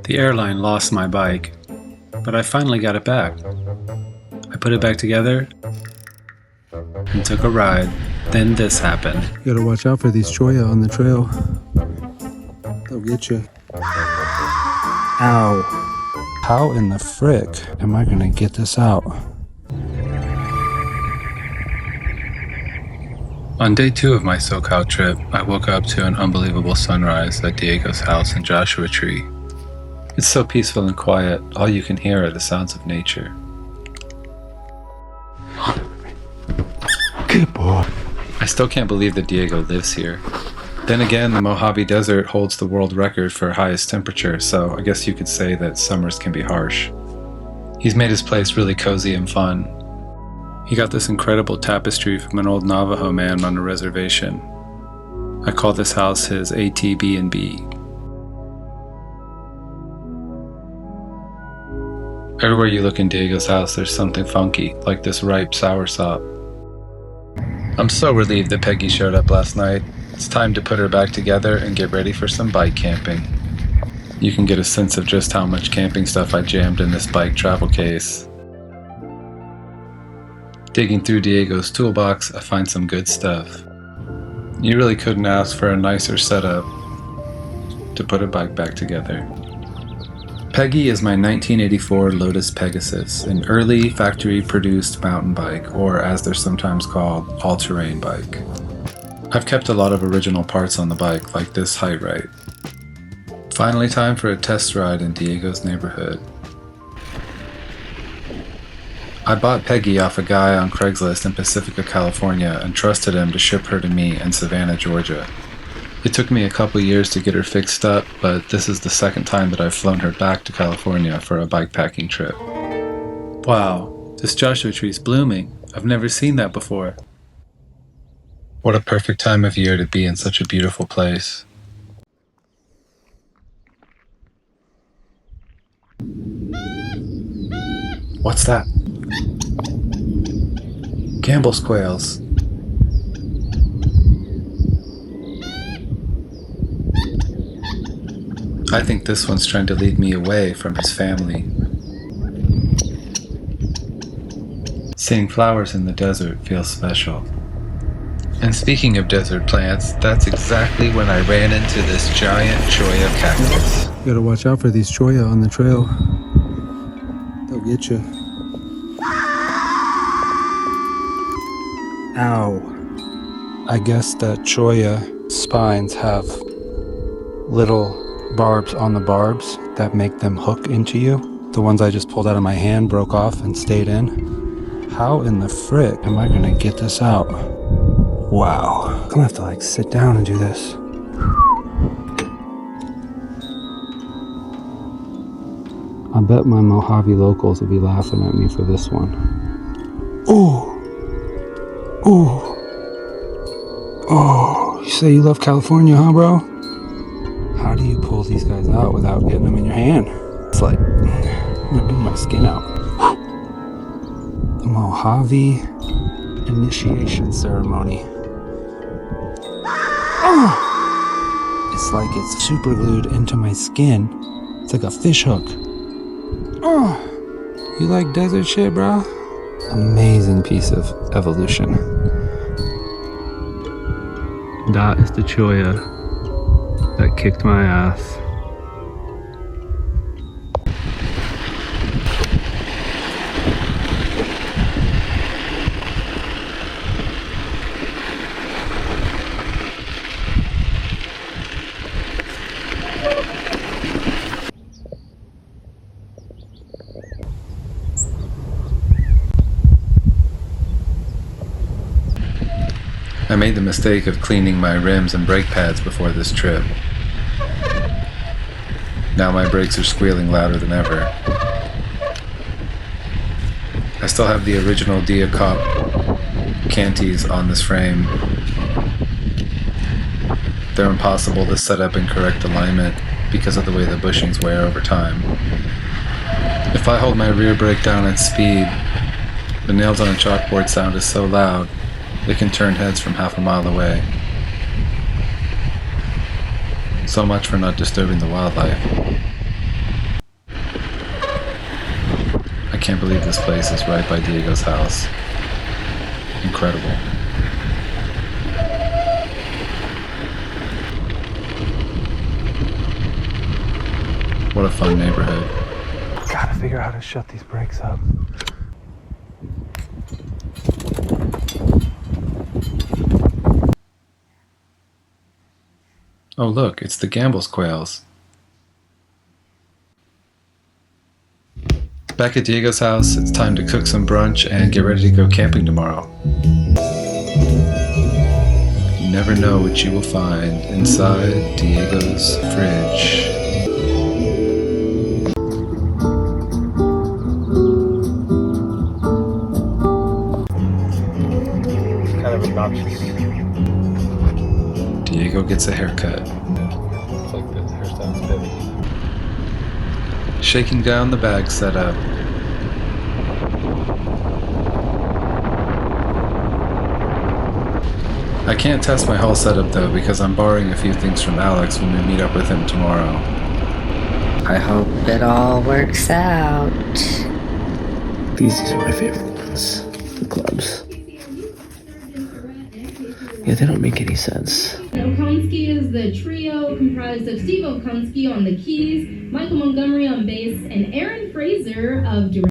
The airline lost my bike, but I finally got it back. I put it back together and took a ride. Then this happened. You gotta watch out for these Cholla on the trail. They'll get you. Ow. How in the frick am I gonna get this out? On day 2 of my SoCal trip, I woke up to an unbelievable sunrise at Diego's house in Joshua Tree. It's so peaceful and quiet, all you can hear are the sounds of nature. Good boy. I still can't believe that Diego lives here. Then again, the Mojave Desert holds the world record for highest temperature, so I guess you could say that summers can be harsh. He's made his place really cozy and fun. He got this incredible tapestry from an old Navajo man on a reservation. I call this house his ATB. Everywhere you look in Diego's house, there's something funky, like this ripe soursop. I'm so relieved that Peggy showed up last night. It's time to put her back together and get ready for some bike camping. You can get a sense of just how much camping stuff I jammed in this bike travel case. Digging through Diego's toolbox, I find some good stuff. You really couldn't ask for a nicer setup to put a bike back together. Peggy is my 1984 Lotus Pegasus, an early factory-produced mountain bike, or as they're sometimes called, all-terrain bike. I've kept a lot of original parts on the bike, like this height right. Finally time for a test ride in Diego's neighborhood. I bought Peggy off a guy on Craigslist in Pacifica, California, and trusted him to ship her to me in Savannah, Georgia. It took me a couple years to get her fixed up, but this is the second time that I've flown her back to California for a bikepacking trip. Wow, this Joshua tree's blooming. I've never seen that before. What a perfect time of year to be in such a beautiful place. What's that? Campbell's quails. I think this one's trying to lead me away from his family. Seeing flowers in the desert feels special. And speaking of desert plants, that's exactly when I ran into this giant Cholla cactus. You gotta watch out for these Cholla on the trail. They'll get you. Ow. I guess that Cholla spines have little barbs on the barbs that make them hook into you. The ones I just pulled out of my hand broke off and stayed in. How in the frick am I gonna get this out? Wow. I'm gonna have to sit down and do this. I bet my Mojave locals will be laughing at me for this one. Ooh. Ooh. Oh, you say you love California, huh, bro? How do you pull these guys out without getting them in your hand? It's like, I'm gonna move my skin out. The Mojave initiation ceremony. Oh! It's like it's super glued into my skin. It's like a fish hook. Oh! You like desert shit, bro? Amazing piece of evolution. That is the Cholla that kicked my ass. I made the mistake of cleaning my rims and brake pads before this trip. Now my brakes are squealing louder than ever. I still have the original Diacop canties on this frame. They're impossible to set up in correct alignment because of the way the bushings wear over time. If I hold my rear brake down at speed, the nails on a chalkboard sound is so loud they can turn heads from half a mile away. So much for not disturbing the wildlife. can't believe this place is right by Diego's house. Incredible. What a fun neighborhood. Gotta figure out how to shut these brakes up. Oh look, it's the Gamble's quails. Back at Diego's house, it's time to cook some brunch and get ready to go camping tomorrow. You never know what you will find inside Diego's fridge. Kind of obnoxious. Diego gets a haircut. It's like the hairstyle's pivot. Shaking down the bag setup. I can't test my whole setup though because I'm borrowing a few things from Alex when we meet up with him tomorrow. I hope it all works out. These are my favorite ones. The clubs. Yeah, they don't make any sense. Okonski is the trio comprised of Steve Okonski on the keys, Michael Montgomery on bass, and Aaron Fraser of